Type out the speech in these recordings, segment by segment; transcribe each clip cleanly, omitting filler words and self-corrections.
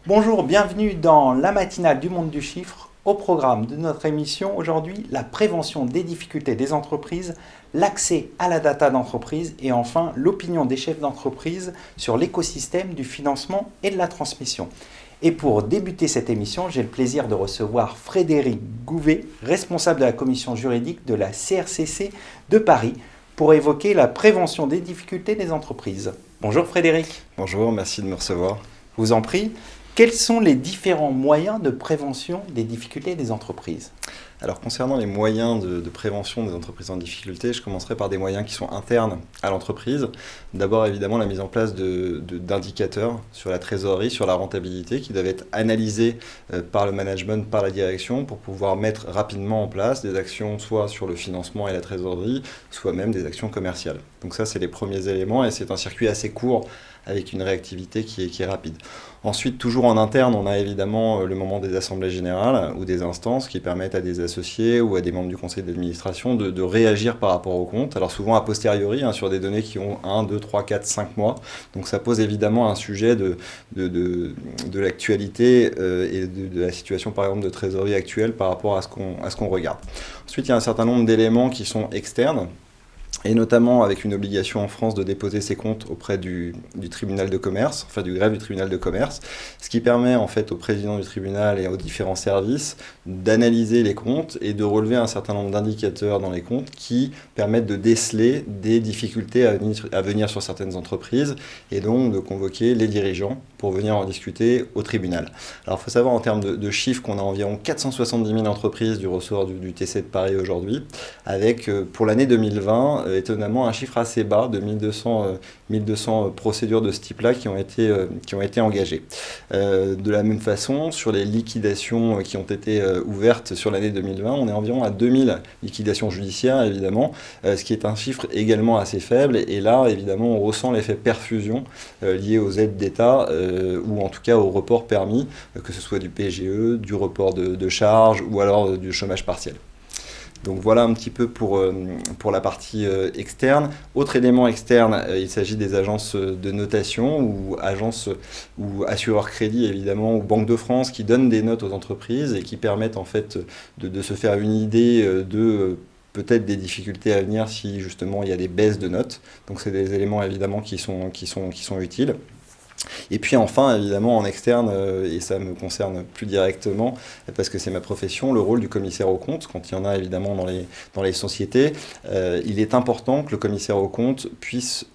Bonjour, bienvenue dans la matinale du monde du chiffre. Au programme de notre émission aujourd'hui, la prévention des difficultés des entreprises, l'accès à la data d'entreprise et enfin l'opinion des chefs d'entreprise sur l'écosystème du financement et de la transmission. Et pour débuter cette émission, j'ai le plaisir de recevoir Frédéric Gouvet, responsable de la commission juridique de la CRCC de Paris, pour évoquer la prévention des difficultés des entreprises. Bonjour Frédéric. Bonjour, merci de me recevoir. Je vous en prie. Quels sont les différents moyens de prévention des difficultés des entreprises? Alors concernant les moyens de prévention des entreprises en difficulté, je commencerai par des moyens qui sont internes à l'entreprise. D'abord évidemment la mise en place d'indicateurs sur la trésorerie, sur la rentabilité, qui doivent être analysés par le management, par la direction, pour pouvoir mettre rapidement en place des actions soit sur le financement et la trésorerie, soit même des actions commerciales. Donc ça c'est les premiers éléments et c'est un circuit assez court avec une réactivité qui est rapide. Ensuite, toujours en interne, on a évidemment le moment des assemblées générales ou des instances qui permettent à des associés ou à des membres du conseil d'administration de réagir par rapport au compte. Alors souvent a posteriori, sur des données qui ont 1, 2, 3, 4, 5 mois. Donc ça pose évidemment un sujet de l'actualité et de la situation par exemple de trésorerie actuelle par rapport à ce qu'on regarde. Ensuite, il y a un certain nombre d'éléments qui sont externes, et notamment avec une obligation en France de déposer ses comptes auprès du tribunal de commerce, enfin du greffe du tribunal de commerce, ce qui permet en fait au président du tribunal et aux différents services d'analyser les comptes et de relever un certain nombre d'indicateurs dans les comptes qui permettent de déceler des difficultés à venir sur certaines entreprises et donc de convoquer les dirigeants pour venir en discuter au tribunal. Alors il faut savoir en termes de chiffres qu'on a environ 470 000 entreprises du ressort du TC de Paris aujourd'hui, avec pour l'année 2020 étonnamment un chiffre assez bas de 1200 procédures de ce type-là qui ont été engagées. De la même façon, sur les liquidations qui ont été ouvertes sur l'année 2020, on est environ à 2000 liquidations judiciaires, évidemment, ce qui est un chiffre également assez faible. Et là, évidemment, on ressent l'effet perfusion lié aux aides d'État ou en tout cas au report permis, que ce soit du PGE, du report de charges ou alors du chômage partiel. Donc voilà un petit peu pour la partie externe. Autre élément externe, il s'agit des agences de notation ou agences ou assureurs crédit évidemment ou Banque de France qui donnent des notes aux entreprises et qui permettent en fait de se faire une idée de peut-être des difficultés à venir si justement il y a des baisses de notes. Donc c'est des éléments évidemment qui sont utiles. Et puis enfin, évidemment, en externe, et ça me concerne plus directement, parce que c'est ma profession, le rôle du commissaire aux comptes, quand il y en a évidemment dans les sociétés, il est important que le commissaire aux comptes puisse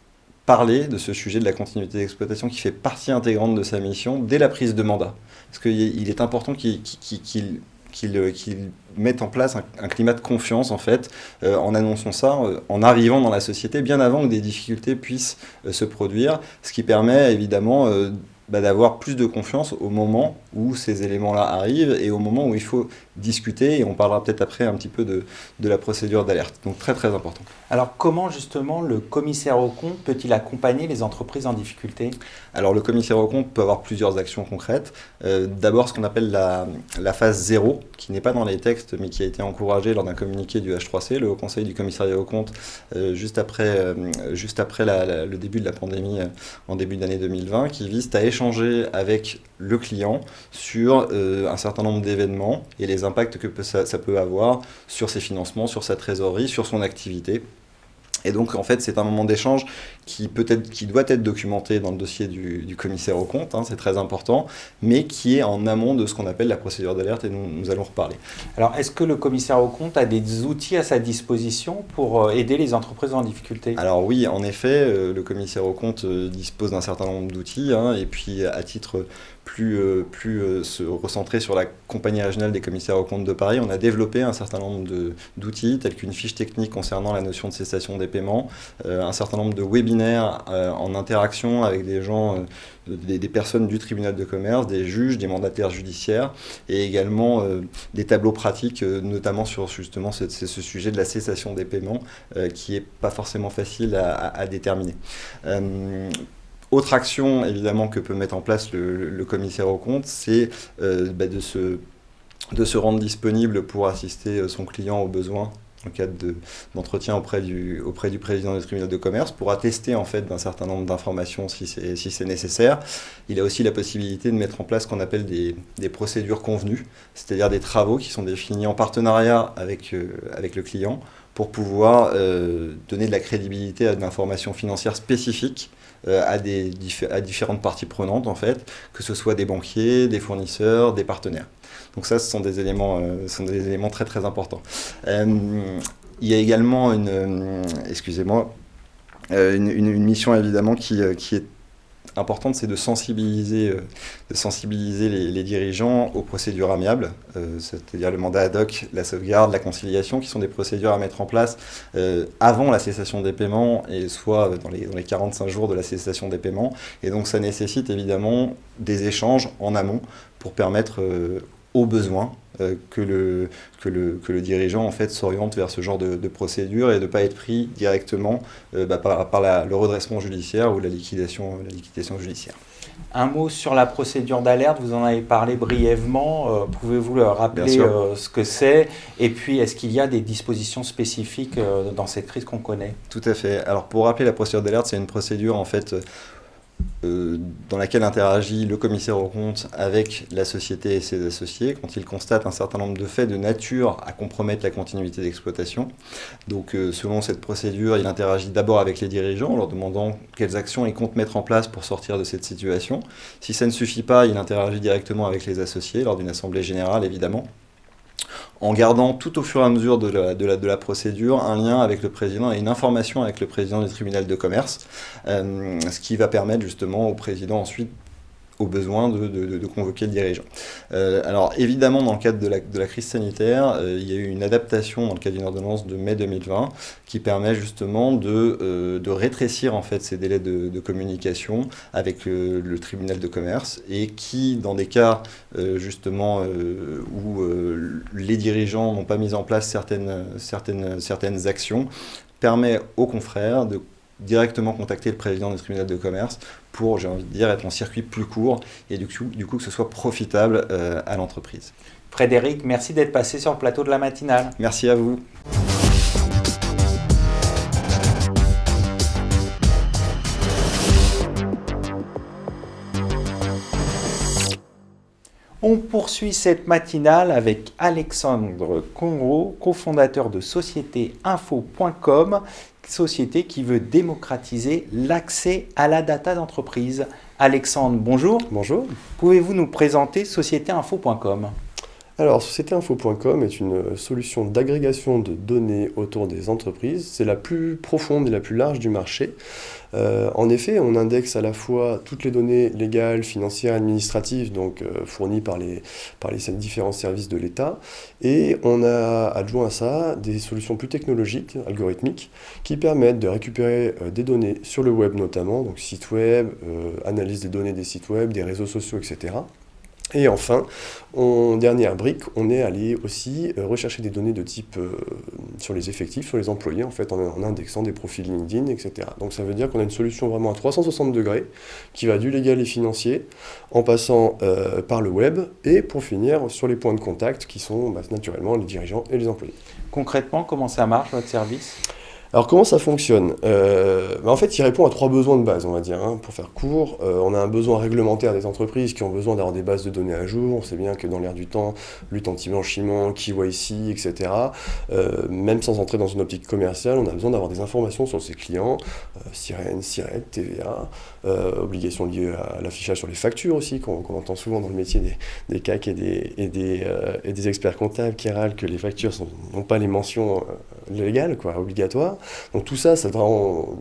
parler de ce sujet de la continuité d'exploitation qui fait partie intégrante de sa mission dès la prise de mandat. Parce qu'il est important qu'il mette en place un climat de confiance en fait, en annonçant ça, en arrivant dans la société bien avant que des difficultés puissent se produire, ce qui permet évidemment d'avoir plus de confiance au moment où ces éléments-là arrivent et au moment où il faut discuter, et on parlera peut-être après un petit peu de la procédure d'alerte. Donc très très important. Alors comment justement le commissaire aux comptes peut-il accompagner les entreprises en difficulté? Alors le commissaire aux comptes peut avoir plusieurs actions concrètes. D'abord ce qu'on appelle la phase 0, qui n'est pas dans les textes mais qui a été encouragée lors d'un communiqué du H3C, le Haut Conseil du commissariat aux comptes, juste après le début de la pandémie en début d'année 2020, qui vise à échanger avec le client sur un certain nombre d'événements et les impacts que ça peut avoir sur ses financements, sur sa trésorerie, sur son activité. Et donc, en fait, c'est un moment d'échange qui doit être documenté dans le dossier du commissaire aux comptes, c'est très important, mais qui est en amont de ce qu'on appelle la procédure d'alerte, et nous allons reparler. Alors, est-ce que le commissaire aux comptes a des outils à sa disposition pour aider les entreprises en difficulté? Alors oui, en effet, le commissaire aux comptes dispose d'un certain nombre d'outils, et puis à titre plus recentré sur la compagnie régionale des commissaires aux comptes de Paris, on a développé un certain nombre d'outils, tels qu'une fiche technique concernant la notion de cessation des paiements, un certain nombre de webinaires en interaction avec des gens, des personnes du tribunal de commerce, des juges, des mandataires judiciaires, et également des tableaux pratiques, notamment sur justement ce sujet de la cessation des paiements, qui n'est pas forcément facile à déterminer. Autre action évidemment que peut mettre en place le commissaire aux comptes, c'est de se rendre disponible pour assister son client aux besoins le cadre d'entretien auprès du président du tribunal de commerce pour attester en fait d'un certain nombre d'informations si c'est nécessaire. Il a aussi la possibilité de mettre en place ce qu'on appelle des procédures convenues, c'est-à-dire des travaux qui sont définis en partenariat avec le client pour pouvoir donner de la crédibilité à de l'information financière spécifique à différentes parties prenantes en fait, que ce soit des banquiers, des fournisseurs, des partenaires. Donc ça, ce sont des éléments très très importants. Il y a également une mission évidemment qui est importante, c'est de sensibiliser les dirigeants aux procédures amiables, c'est-à-dire le mandat ad hoc, la sauvegarde, la conciliation, qui sont des procédures à mettre en place avant la cessation des paiements et soit dans les 45 jours de la cessation des paiements. Et donc ça nécessite évidemment des échanges en amont pour permettre aux besoins que le dirigeant en fait s'oriente vers ce genre de procédure et de ne pas être pris directement par le redressement judiciaire ou la liquidation judiciaire. Un mot sur la procédure d'alerte, vous en avez parlé brièvement, pouvez-vous le rappeler ce que c'est? Et puis est-ce qu'il y a des dispositions spécifiques dans cette crise qu'on connaît? Tout à fait. Alors pour rappeler la procédure d'alerte, c'est une procédure en fait dans laquelle interagit le commissaire aux comptes avec la société et ses associés quand il constate un certain nombre de faits de nature à compromettre la continuité d'exploitation. Donc selon cette procédure, il interagit d'abord avec les dirigeants en leur demandant quelles actions ils comptent mettre en place pour sortir de cette situation. Si ça ne suffit pas, il interagit directement avec les associés lors d'une assemblée générale évidemment, en gardant tout au fur et à mesure de la procédure un lien avec le président et une information avec le président du tribunal de commerce, ce qui va permettre justement au président ensuite au besoin de convoquer le dirigeant. Alors évidemment, dans le cadre de la crise sanitaire, il y a eu une adaptation dans le cadre d'une ordonnance de mai 2020 qui permet justement de rétrécir en fait ces délais de communication avec le tribunal de commerce et qui, dans des cas justement où les dirigeants n'ont pas mis en place certaines actions, permet aux confrères de directement contacter le président du tribunal de commerce pour, j'ai envie de dire, être en circuit plus court et du coup que ce soit profitable à l'entreprise. Frédéric, merci d'être passé sur le plateau de la matinale. Merci à vous. On poursuit cette matinale avec Alexandre Conro, cofondateur de sociétéinfo.com, société qui veut démocratiser l'accès à la data d'entreprise. Alexandre, bonjour. Bonjour. Pouvez-vous nous présenter sociétéinfo.com ? Alors, sociétéinfo.com est une solution d'agrégation de données autour des entreprises. C'est la plus profonde et la plus large du marché. En effet, on indexe à la fois toutes les données légales, financières, administratives, donc fournies par les différents services de l'État, et on a adjoint à ça des solutions plus technologiques, algorithmiques, qui permettent de récupérer des données sur le web notamment, donc sites web, analyse des données des sites web, des réseaux sociaux, etc. Et enfin, en dernière brique, on est allé aussi rechercher des données de type sur les effectifs, sur les employés, en fait, en indexant des profils LinkedIn, etc. Donc ça veut dire qu'on a une solution vraiment à 360 degrés, qui va du légal et financier, en passant par le web, et pour finir sur les points de contact, qui sont naturellement les dirigeants et les employés. Concrètement, comment ça marche, votre service ? Alors comment ça fonctionne ? En fait, il répond à 3 besoins de base, on va dire. Pour faire court, on a un besoin réglementaire des entreprises qui ont besoin d'avoir des bases de données à jour. On sait bien que dans l'air du temps, lutte anti-blanchiment, KYC, etc., même sans entrer dans une optique commerciale, on a besoin d'avoir des informations sur ses clients, sirène, SIRET, TVA, obligations liées à l'affichage sur les factures aussi, qu'on entend souvent dans le métier des CAC et des experts comptables qui râlent que les factures n'ont pas les mentions légales, obligatoires. Donc tout ça, on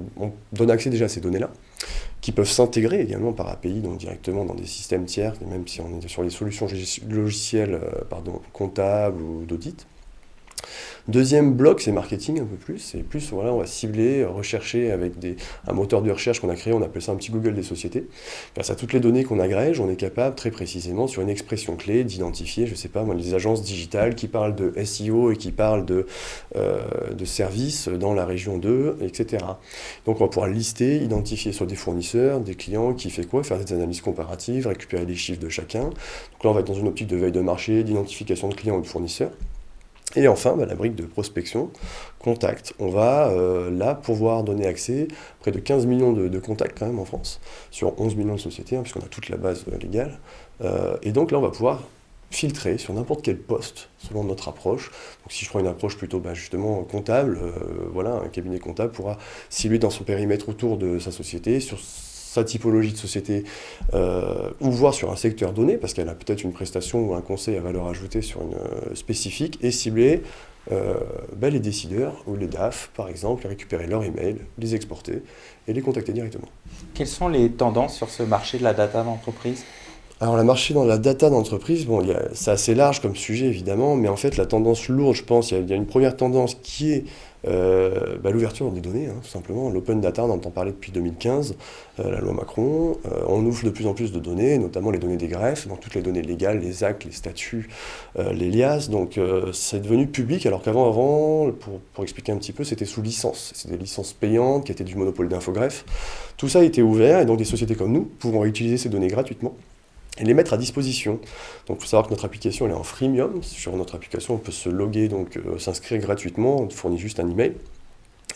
donne accès déjà à ces données-là, qui peuvent s'intégrer également par API, donc directement dans des systèmes tiers, même si on est sur des solutions logicielles comptables ou d'audit. Deuxième bloc, c'est marketing un peu plus. C'est plus, on va cibler, rechercher avec un moteur de recherche qu'on a créé, on appelle ça un petit Google des sociétés. Grâce à toutes les données qu'on agrège, on est capable très précisément, sur une expression clé, d'identifier, les agences digitales qui parlent de SEO et qui parlent de services dans la région 2, etc. Donc on va pouvoir lister, identifier sur des fournisseurs, des clients, qui fait quoi, faire des analyses comparatives, récupérer les chiffres de chacun. Donc là, on va être dans une optique de veille de marché, d'identification de clients ou de fournisseurs. Et enfin, la brique de prospection, contact. On va là pouvoir donner accès à près de 15 millions de contacts quand même en France, sur 11 millions de sociétés, puisqu'on a toute la base légale. Et donc là, on va pouvoir filtrer sur n'importe quel poste, selon notre approche. Donc si je prends une approche plutôt justement comptable, un cabinet comptable pourra cibler dans son périmètre autour de sa société, sur sa typologie de société, ou voir sur un secteur donné, parce qu'elle a peut-être une prestation ou un conseil à valeur ajoutée sur une spécifique, et cibler les décideurs ou les DAF, par exemple, récupérer leur email, les exporter et les contacter directement. Quelles sont les tendances sur ce marché de la data d'entreprise ? Alors, le marché dans la data d'entreprise, c'est assez large comme sujet évidemment, mais en fait, la tendance lourde, je pense, il y a une première tendance qui est l'ouverture des données, tout simplement. L'open data, on entend parler depuis 2015, la loi Macron. On ouvre de plus en plus de données, notamment les données des greffes, donc toutes les données légales, les actes, les statuts, les liasses. Donc, c'est devenu public, alors qu'avant, pour expliquer un petit peu, c'était sous licence. C'est des licences payantes qui étaient du monopole d'Infogreffe. Tout ça a été ouvert, et donc des sociétés comme nous pouvons utiliser ces données gratuitement et les mettre à disposition. Donc il faut savoir que notre application elle est en freemium. Sur notre application, on peut se loguer, donc s'inscrire gratuitement, on fournit juste un email.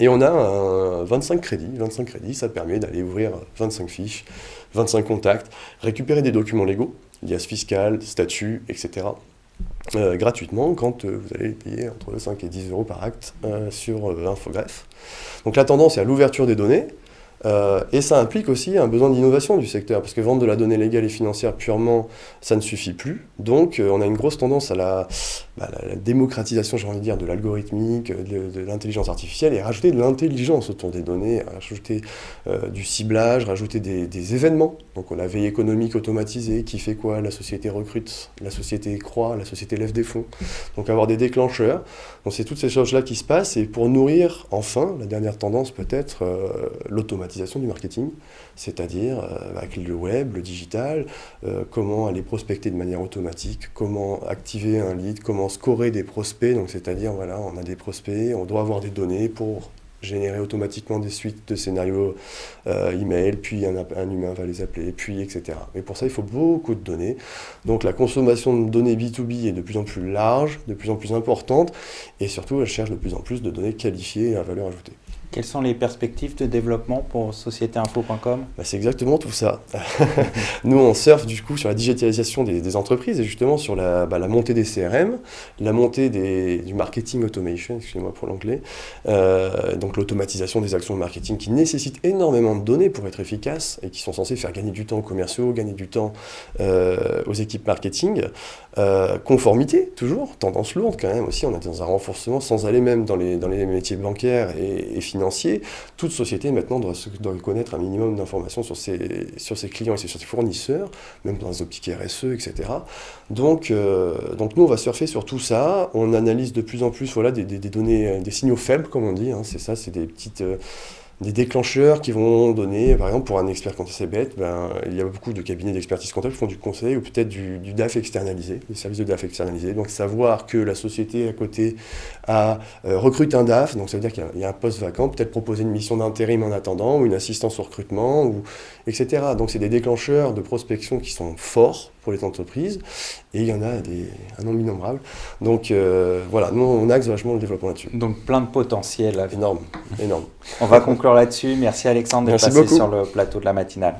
Et on a 25 crédits. 25 crédits, ça permet d'aller ouvrir 25 fiches, 25 contacts, récupérer des documents légaux, liasses fiscales, statuts, etc. Gratuitement quand vous allez payer entre 5 et 10 euros par acte sur Infogreffe. Donc la tendance est à l'ouverture des données. Et ça implique aussi un besoin d'innovation du secteur, parce que vendre de la donnée légale et financière purement, ça ne suffit plus. Donc on a une grosse tendance à la démocratisation, j'ai envie de dire, de l'algorithmique, de l'intelligence artificielle, et rajouter de l'intelligence autour des données, rajouter du ciblage, rajouter des événements. Donc on a la veille économique automatisée, qui fait quoi? La société recrute, la société croît, la société lève des fonds. Donc avoir des déclencheurs. Donc c'est toutes ces choses-là qui se passent, et pour nourrir, enfin, la dernière tendance peut-être, l'automatisation du marketing, c'est-à-dire avec le web, le digital, comment aller prospecter de manière automatique, comment activer un lead, comment scorer des prospects, donc c'est-à-dire on a des prospects, on doit avoir des données pour générer automatiquement des suites de scénarios email, puis un humain va les appeler, puis etc. Mais pour ça, il faut beaucoup de données. Donc la consommation de données B2B est de plus en plus large, de plus en plus importante, et surtout, elle cherche de plus en plus de données qualifiées et à valeur ajoutée. Quelles sont les perspectives de développement pour sociétéinfo.com ? C'est exactement tout ça. Nous, on surfe du coup sur la digitalisation des entreprises et justement sur la montée des CRM, la montée du marketing automation, excusez-moi pour l'anglais, donc l'automatisation des actions de marketing qui nécessitent énormément de données pour être efficaces et qui sont censées faire gagner du temps aux commerciaux, gagner du temps aux équipes marketing. Conformité, toujours, tendance lourde quand même aussi, on est dans un renforcement sans aller même dans les métiers bancaires et financiers. Toute société maintenant doit connaître un minimum d'informations sur ses clients et sur ses fournisseurs, même dans les optiques RSE, etc. Donc nous on va surfer sur tout ça, on analyse de plus en plus des données, des signaux faibles comme on dit, c'est ça, c'est des petites... des déclencheurs qui vont donner, par exemple pour un expert comptable, c'est bête, il y a beaucoup de cabinets d'expertise comptable qui font du conseil ou peut-être du DAF externalisé, des services de DAF externalisés. Donc savoir que la société à côté recrute un DAF, donc ça veut dire qu'il y a un poste vacant, peut-être proposer une mission d'intérim en attendant ou une assistance au recrutement, etc. Donc c'est des déclencheurs de prospection qui sont forts pour les entreprises et il y en a un nombre innombrable. Donc nous on axe vachement le développement là-dessus. Donc plein de potentiel. Énorme. On va conclure là-dessus. Merci Alexandre d'être passé beaucoup sur le plateau de la matinale.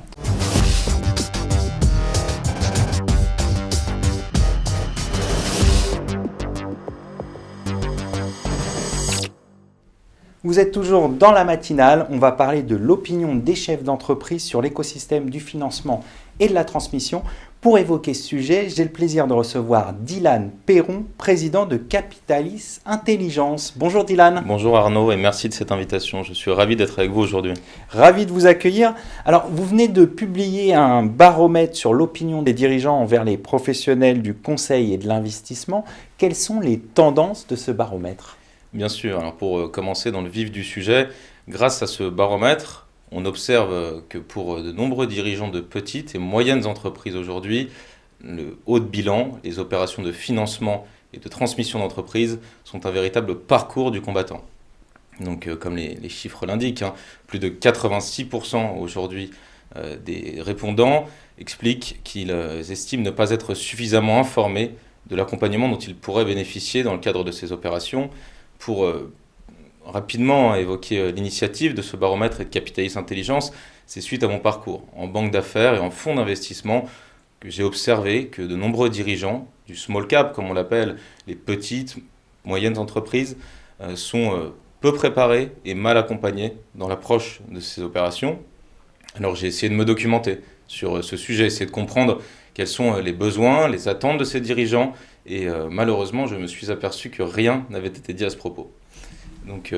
Vous êtes toujours dans la matinale. On va parler de l'opinion des chefs d'entreprise sur l'écosystème du financement et de la transmission. Pour évoquer ce sujet, j'ai le plaisir de recevoir Dylan Perron, président de Capitalis Intelligence. Bonjour Dylan. Bonjour Arnaud et merci de cette invitation. Je suis ravi d'être avec vous aujourd'hui. Ravi de vous accueillir. Alors, vous venez de publier un baromètre sur l'opinion des dirigeants envers les professionnels du conseil et de l'investissement. Quelles sont les tendances de ce baromètre ? Bien sûr. Alors pour commencer dans le vif du sujet, grâce à ce baromètre, on observe que pour de nombreux dirigeants de petites et moyennes entreprises aujourd'hui, le haut de bilan, les opérations de financement et de transmission d'entreprise sont un véritable parcours du combattant. Donc comme les chiffres l'indiquent, plus de 86% aujourd'hui des répondants expliquent qu'ils estiment ne pas être suffisamment informés de l'accompagnement dont ils pourraient bénéficier dans le cadre de ces opérations. Pour rapidement évoquer l'initiative de ce baromètre et de Capitalis Intelligence, c'est suite à mon parcours en banque d'affaires et en fonds d'investissement que j'ai observé que de nombreux dirigeants du small cap, comme on l'appelle, les petites, moyennes entreprises, sont peu préparés et mal accompagnés dans l'approche de ces opérations. Alors j'ai essayé de me documenter sur ce sujet, essayer de comprendre quels sont les besoins, les attentes de ces dirigeants, et malheureusement je me suis aperçu que rien n'avait été dit à ce propos. Donc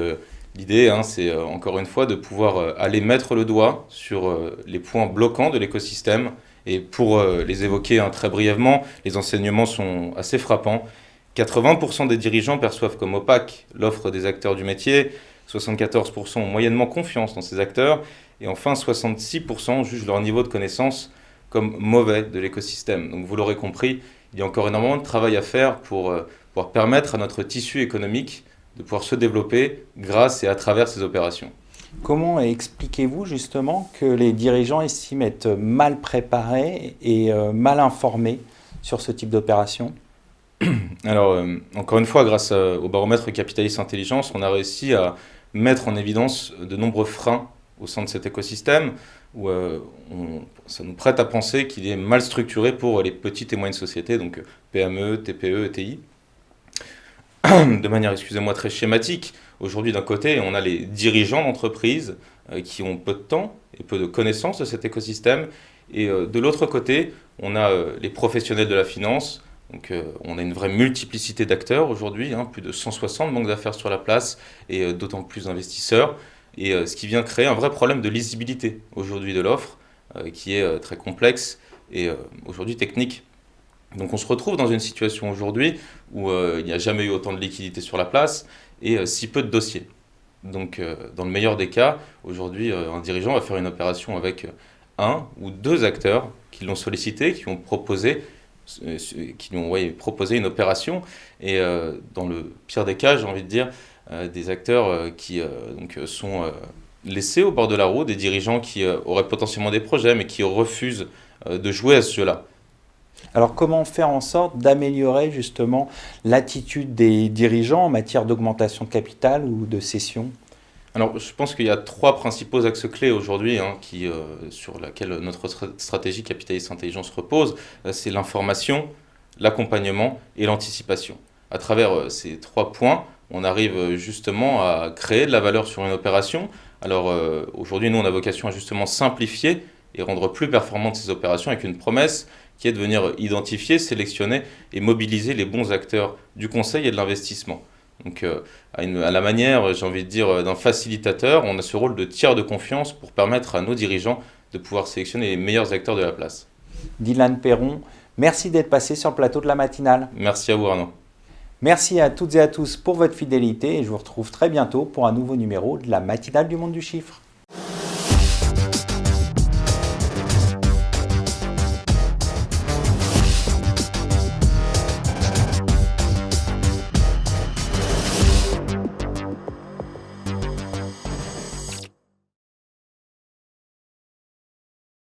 l'idée, c'est encore une fois de pouvoir aller mettre le doigt sur les points bloquants de l'écosystème. Et pour les évoquer très brièvement, les enseignements sont assez frappants. 80% des dirigeants perçoivent comme opaque l'offre des acteurs du métier, 74% ont moyennement confiance dans ces acteurs, et enfin 66% jugent leur niveau de connaissance comme mauvais de l'écosystème. Donc vous l'aurez compris, il y a encore énormément de travail à faire pour pouvoir permettre à notre tissu économique de pouvoir se développer grâce et à travers ces opérations. Comment expliquez-vous justement que les dirigeants estiment être mal préparés et mal informés sur ce type d'opération ? Alors, encore une fois, grâce au baromètre Capitalis Intelligence, on a réussi à mettre en évidence de nombreux freins au sein de cet écosystème où ça nous prête à penser qu'il est mal structuré pour les petites et moyennes sociétés, donc PME, TPE, ETI. De manière, excusez-moi, très schématique, aujourd'hui d'un côté, on a les dirigeants d'entreprises qui ont peu de temps et peu de connaissances de cet écosystème, et de l'autre côté, on a les professionnels de la finance. Donc on a une vraie multiplicité d'acteurs aujourd'hui, plus de 160 banques d'affaires sur la place et d'autant plus d'investisseurs, et ce qui vient créer un vrai problème de lisibilité aujourd'hui de l'offre qui est très complexe et aujourd'hui technique. Donc on se retrouve dans une situation aujourd'hui où il n'y a jamais eu autant de liquidités sur la place et si peu de dossiers. Donc dans le meilleur des cas, aujourd'hui un dirigeant va faire une opération avec un ou deux acteurs qui l'ont sollicité, qui ont proposé une opération, et dans le pire des cas, j'ai envie de dire, des acteurs qui sont laissés au bord de la route, des dirigeants qui auraient potentiellement des projets mais qui refusent de jouer à ce jeu-là. Alors comment faire en sorte d'améliorer justement l'attitude des dirigeants en matière d'augmentation de capital ou de cession ? Alors je pense qu'il y a trois principaux axes clés aujourd'hui sur lesquels notre stratégie Capitalis Intelligence repose. C'est l'information, l'accompagnement et l'anticipation. À travers ces trois points, on arrive justement à créer de la valeur sur une opération. Alors aujourd'hui, nous, on a vocation à justement simplifier et rendre plus performantes ces opérations avec une promesse qui est de venir identifier, sélectionner et mobiliser les bons acteurs du conseil et de l'investissement. Donc à la manière, j'ai envie de dire, d'un facilitateur, on a ce rôle de tiers de confiance pour permettre à nos dirigeants de pouvoir sélectionner les meilleurs acteurs de la place. Dylan Perron, merci d'être passé sur le plateau de la matinale. Merci à vous, Arnaud. Merci à toutes et à tous pour votre fidélité et je vous retrouve très bientôt pour un nouveau numéro de la matinale du monde du chiffre.